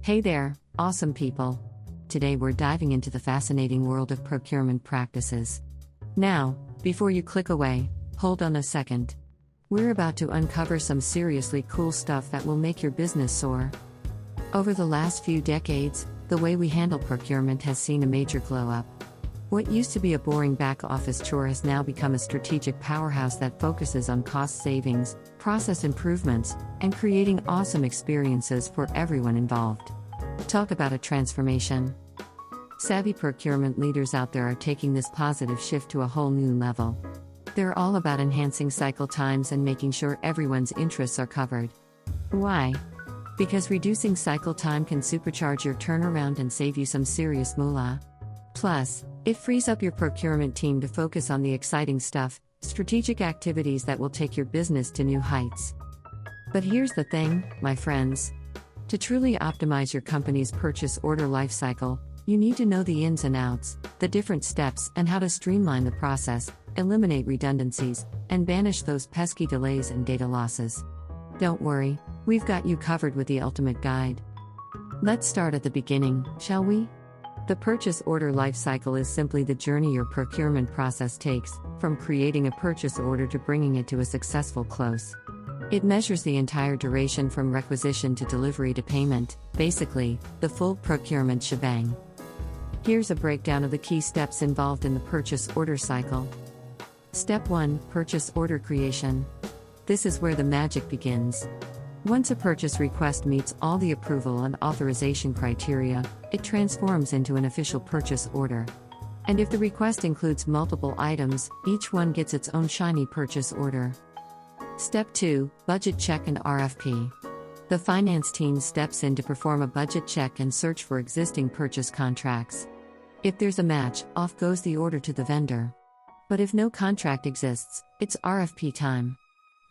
Hey there, awesome people. Today we're diving into the fascinating world of procurement practices. Now, before you click away, hold on a second. We're about to uncover some seriously cool stuff that will make your business soar. Over the last few decades, the way we handle procurement has seen a major glow up. What used to be a boring back-office chore has now become a strategic powerhouse that focuses on cost savings, process improvements, and creating awesome experiences for everyone involved. Talk about a transformation. Savvy procurement leaders out there are taking this positive shift to a whole new level. They're all about enhancing cycle times and making sure everyone's interests are covered. Why? Because reducing cycle time can supercharge your turnaround and save you some serious moolah. Plus, it frees up your procurement team to focus on the exciting stuff, strategic activities that will take your business to new heights. But here's the thing, my friends. To truly optimize your company's purchase order lifecycle, you need to know the ins and outs, the different steps, and how to streamline the process, eliminate redundancies, and banish those pesky delays and data losses. Don't worry, we've got you covered with the ultimate guide. Let's start at the beginning, shall we? The purchase order lifecycle is simply the journey your procurement process takes, from creating a purchase order to bringing it to a successful close. It measures the entire duration from requisition to delivery to payment, basically, the full procurement shebang. Here's a breakdown of the key steps involved in the purchase order cycle. Step 1: Purchase order creation. This is where the magic begins. Once a purchase request meets all the approval and authorization criteria, it transforms into an official purchase order. And if the request includes multiple items, each one gets its own shiny purchase order. Step 2: Budget check and RFP. The finance team steps in to perform a budget check and search for existing purchase contracts. If there's a match, off goes the order to the vendor. But if no contract exists, it's RFP time.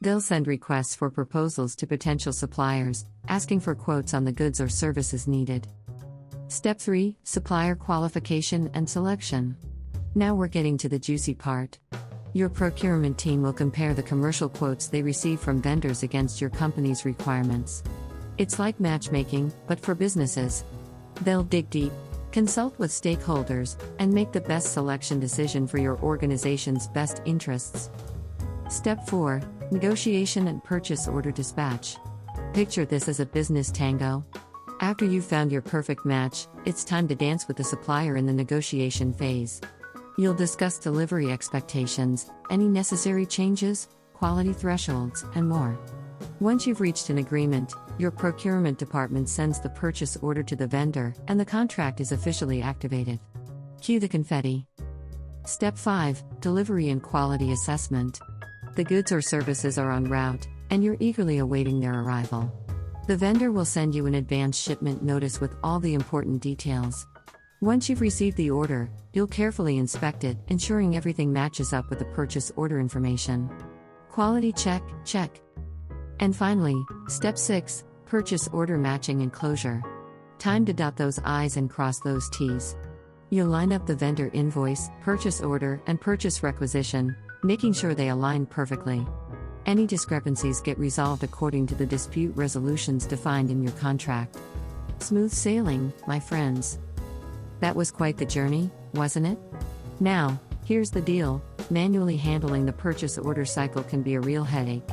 They'll send requests for proposals to potential suppliers, asking for quotes on the goods or services needed. Step 3: Supplier qualification and selection. Now we're getting to the juicy part. Your procurement team will compare the commercial quotes they receive from vendors against your company's requirements. It's like matchmaking, but for businesses. They'll dig deep, consult with stakeholders, and make the best selection decision for your organization's best interests. Step 4: Negotiation and purchase order dispatch. Picture this as a business tango. After you've found your perfect match, it's time to dance with the supplier in the negotiation phase. You'll discuss delivery expectations, any necessary changes, quality thresholds, and more. Once you've reached an agreement, your procurement department sends the purchase order to the vendor, and the contract is officially activated. Cue the confetti. Step 5: Delivery and quality assessment. The goods or services are en route, and you're eagerly awaiting their arrival. The vendor will send you an advance shipment notice with all the important details. Once you've received the order, you'll carefully inspect it, ensuring everything matches up with the purchase order information. Quality check, check. And finally, Step 6: Purchase order matching and closure. Time to dot those I's and cross those T's. You'll line up the vendor invoice, purchase order, and purchase requisition, making sure they align perfectly. Any discrepancies get resolved according to the dispute resolutions defined in your contract. Smooth sailing, my friends. That was quite the journey, wasn't it? Now, here's the deal: manually handling the purchase order cycle can be a real headache.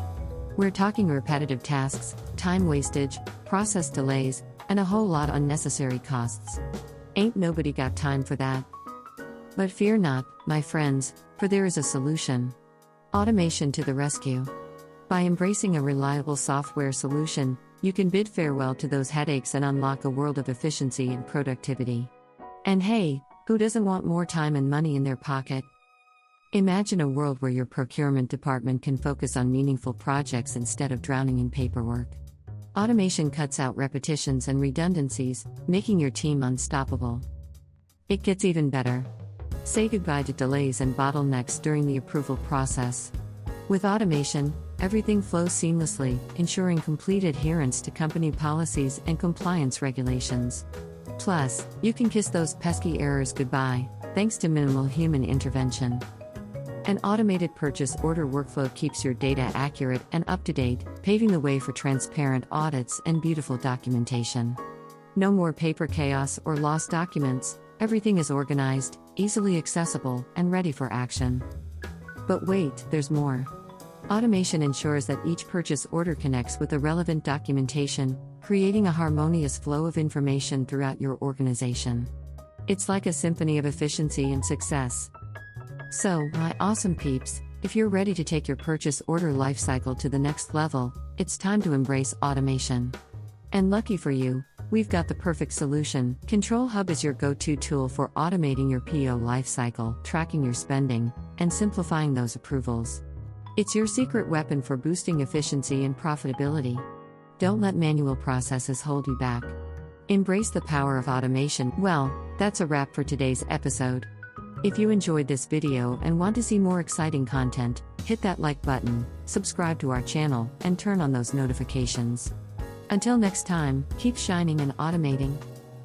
We're talking repetitive tasks, time wastage, process delays, and a whole lot unnecessary costs. Ain't nobody got time for that. But fear not, my friends, for there is a solution. Automation to the rescue. By embracing a reliable software solution, you can bid farewell to those headaches and unlock a world of efficiency and productivity. And hey, who doesn't want more time and money in their pocket? Imagine a world where your procurement department can focus on meaningful projects instead of drowning in paperwork. Automation cuts out repetitions and redundancies, making your team unstoppable. It gets even better. Say goodbye to delays and bottlenecks during the approval process. With automation, everything flows seamlessly, ensuring complete adherence to company policies and compliance regulations. Plus, you can kiss those pesky errors goodbye, thanks to minimal human intervention. An automated purchase order workflow keeps your data accurate and up to date, paving the way for transparent audits and beautiful documentation. No more paper chaos or lost documents, everything is organized, easily accessible, and ready for action. But wait, there's more. Automation ensures that each purchase order connects with the relevant documentation, creating a harmonious flow of information throughout your organization. It's like a symphony of efficiency and success. So, my awesome peeps, if you're ready to take your purchase order lifecycle to the next level, it's time to embrace automation. And lucky for you, we've got the perfect solution. ControlHub is your go-to tool for automating your PO lifecycle, tracking your spending, and simplifying those approvals. It's your secret weapon for boosting efficiency and profitability. Don't let manual processes hold you back. Embrace the power of automation. Well, that's a wrap for today's episode. If you enjoyed this video and want to see more exciting content, hit that like button, subscribe to our channel, and turn on those notifications. Until next time, keep shining and automating.